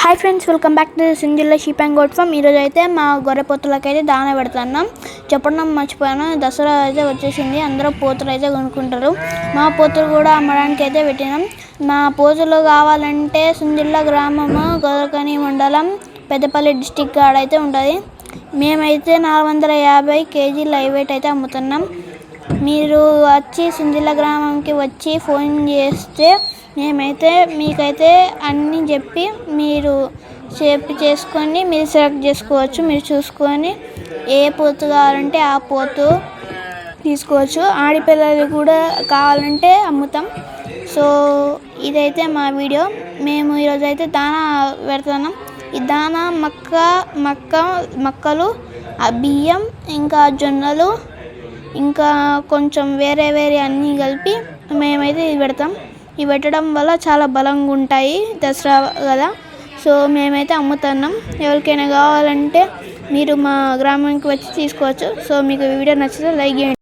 Hi friends, welcome back to Sinjilla sheep and goat farm. ఈరోజు అయితే మా గొర్రె పోతులకి అయితే దాన పెడుతున్నాం. చెప్పడం మర్చిపోయాను, దసరా అయితే వచ్చేసింది. అందరూ పోతులు అయితే కొనుక్కుంటారు. మా పోతులు కూడా అమ్మడానికి అయితే పెట్టినాం. మా పోతులు కావాలంటే సింజిల్లా గ్రామము, గోదరకని మండలం, పెద్దపల్లి డిస్టిక్ ఆడైతే ఉంటుంది. మేమైతే 450 కేజీ లైవ్ వెయిట్ అయితే అమ్ముతున్నాం. మీరు వచ్చి సింజిల్లా గ్రామంకి వచ్చి ఫోన్ చేస్తే మేమైతే మీకైతే అన్నీ చెప్పి మీరు చేసుకొని మీరు సెలెక్ట్ చేసుకోవచ్చు. మీరు చూసుకొని ఏ పోతు కావాలంటే ఆ పోతు తీసుకోవచ్చు. ఆడిపిల్లలు కూడా కావాలంటే అమ్ముతాం. సో ఇదైతే మా వీడియో. మేము ఈరోజు అయితే దానా పెడుతున్నాం. ఈ దానా మక్కలు, బియ్యం, ఇంకా జొన్నలు, ఇంకా కొంచెం వేరే అన్నీ కలిపి మేమైతే ఇది పెడతాం. ఇవి పెట్టడం వల్ల చాలా బలంగా ఉంటాయి, దసరా కదా. సో మేమైతే అమ్ముతున్నాం. ఎవరికైనా కావాలంటే మీరు మా గ్రామానికి వచ్చి తీసుకోవచ్చు. సో మీకు వీడియో నచ్చితే లైక్ చేయండి.